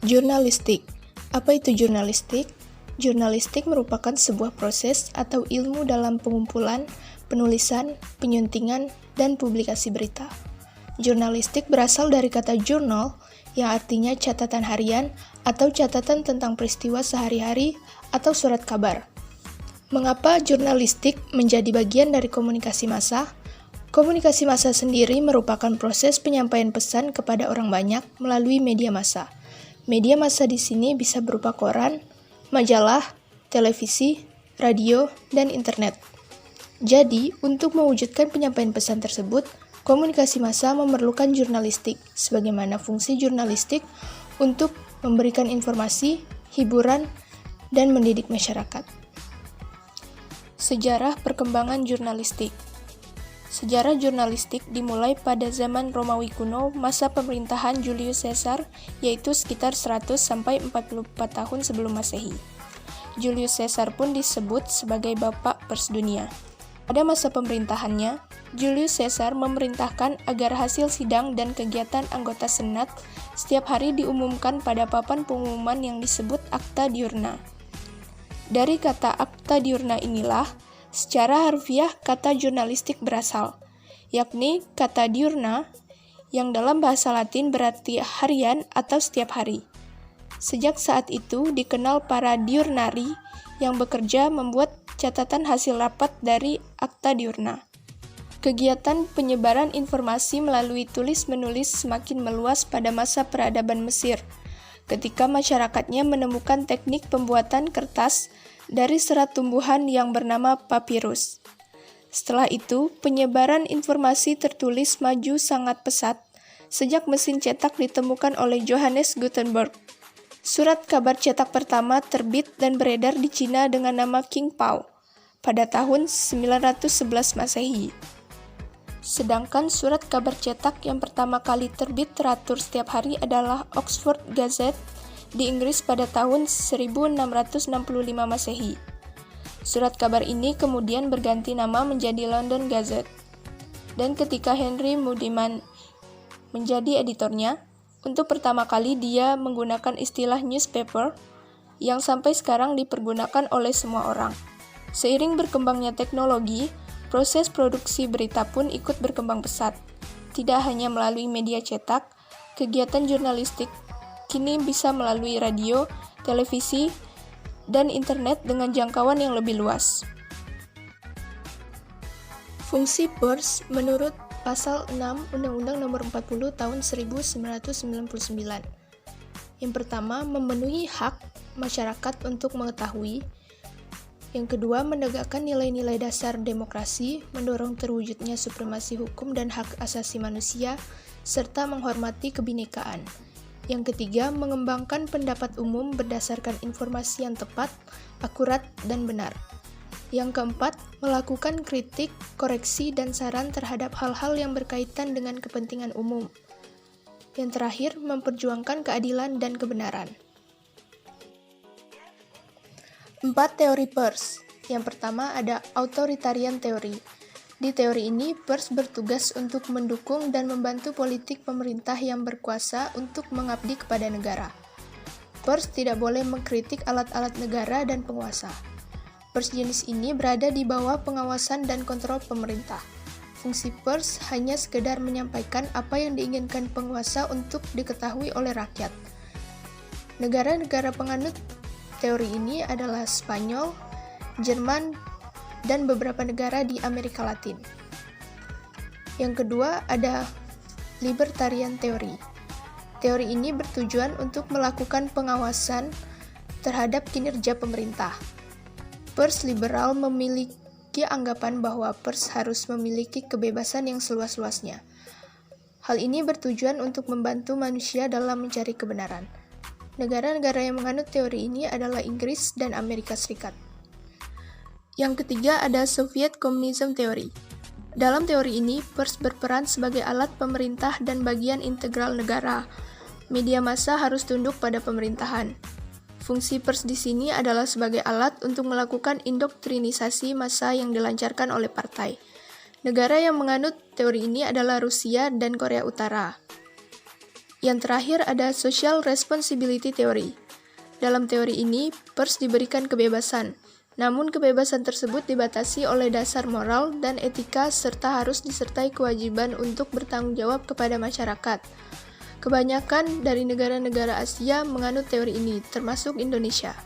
Jurnalistik. Apa itu jurnalistik? Jurnalistik merupakan sebuah proses atau ilmu dalam pengumpulan, penulisan, penyuntingan, dan publikasi berita. Jurnalistik berasal dari kata journal, yang artinya catatan harian atau catatan tentang peristiwa sehari-hari atau surat kabar. Mengapa jurnalistik menjadi bagian dari komunikasi massa? Komunikasi massa sendiri merupakan proses penyampaian pesan kepada orang banyak melalui media massa. Media massa di sini bisa berupa koran, majalah, televisi, radio, dan internet. Jadi, untuk mewujudkan penyampaian pesan tersebut, komunikasi massa memerlukan jurnalistik, sebagaimana fungsi jurnalistik untuk memberikan informasi, hiburan, dan mendidik masyarakat. Sejarah perkembangan jurnalistik. Sejarah jurnalistik dimulai pada zaman Romawi kuno, masa pemerintahan Julius Caesar, yaitu sekitar 100-44 tahun sebelum Masehi. Julius Caesar pun disebut sebagai Bapak Pers Dunia. Pada masa pemerintahannya, Julius Caesar memerintahkan agar hasil sidang dan kegiatan anggota Senat setiap hari diumumkan pada papan pengumuman yang disebut Acta Diurna. Dari kata Acta Diurna inilah, secara harfiah kata jurnalistik berasal, yakni kata diurna yang dalam bahasa Latin berarti harian atau setiap hari. Sejak saat itu dikenal para diurnari yang bekerja membuat catatan hasil rapat dari Acta Diurna. Kegiatan penyebaran informasi melalui tulis-menulis semakin meluas pada masa peradaban Mesir, ketika masyarakatnya menemukan teknik pembuatan kertas dari serat tumbuhan yang bernama papirus. Setelah itu, penyebaran informasi tertulis maju sangat pesat sejak mesin cetak ditemukan oleh Johannes Gutenberg. Surat kabar cetak pertama terbit dan beredar di Cina dengan nama King Pao pada tahun 911 Masehi. Sedangkan surat kabar cetak yang pertama kali terbit teratur setiap hari adalah Oxford Gazette di Inggris pada tahun 1665 Masehi. Surat kabar ini kemudian berganti nama menjadi London Gazette. Dan ketika Henry Muddiman menjadi editornya, untuk pertama kali dia menggunakan istilah newspaper yang sampai sekarang dipergunakan oleh semua orang. Seiring berkembangnya teknologi, proses produksi berita pun ikut berkembang pesat. Tidak hanya melalui media cetak, kegiatan jurnalistik kini bisa melalui radio, televisi, dan internet dengan jangkauan yang lebih luas. Fungsi pers menurut Pasal 6 Undang-Undang Nomor 40 Tahun 1999. Yang pertama, memenuhi hak masyarakat untuk mengetahui. Yang kedua, menegakkan nilai-nilai dasar demokrasi, mendorong terwujudnya supremasi hukum dan hak asasi manusia, serta menghormati kebinekaan. Yang ketiga, mengembangkan pendapat umum berdasarkan informasi yang tepat, akurat, dan benar. Yang keempat, melakukan kritik, koreksi, dan saran terhadap hal-hal yang berkaitan dengan kepentingan umum. Yang terakhir, memperjuangkan keadilan dan kebenaran. 4 teori pers. Yang pertama ada authoritarian theory. Di teori ini, pers bertugas untuk mendukung dan membantu politik pemerintah yang berkuasa untuk mengabdi kepada negara. Pers tidak boleh mengkritik alat-alat negara dan penguasa. Pers jenis ini berada di bawah pengawasan dan kontrol pemerintah. Fungsi pers hanya sekedar menyampaikan apa yang diinginkan penguasa untuk diketahui oleh rakyat. Negara-negara penganut teori ini adalah Spanyol, Jerman, dan beberapa negara di Amerika Latin. Yang kedua ada libertarian theory. Teori ini bertujuan untuk melakukan pengawasan terhadap kinerja pemerintah. Pers liberal memiliki anggapan bahwa pers harus memiliki kebebasan yang seluas-luasnya. Hal ini bertujuan untuk membantu manusia dalam mencari kebenaran. Negara-negara yang menganut teori ini adalah Inggris dan Amerika Serikat. Yang ketiga ada Soviet Communism Theory. Dalam teori ini, pers berperan sebagai alat pemerintah dan bagian integral negara. Media massa harus tunduk pada pemerintahan. Fungsi pers di sini adalah sebagai alat untuk melakukan indoktrinisasi massa yang dilancarkan oleh partai. Negara yang menganut teori ini adalah Rusia dan Korea Utara. Yang terakhir ada Social Responsibility Theory. Dalam teori ini, pers diberikan kebebasan, namun kebebasan tersebut dibatasi oleh dasar moral dan etika serta harus disertai kewajiban untuk bertanggung jawab kepada masyarakat. Kebanyakan dari negara-negara Asia menganut teori ini, termasuk Indonesia.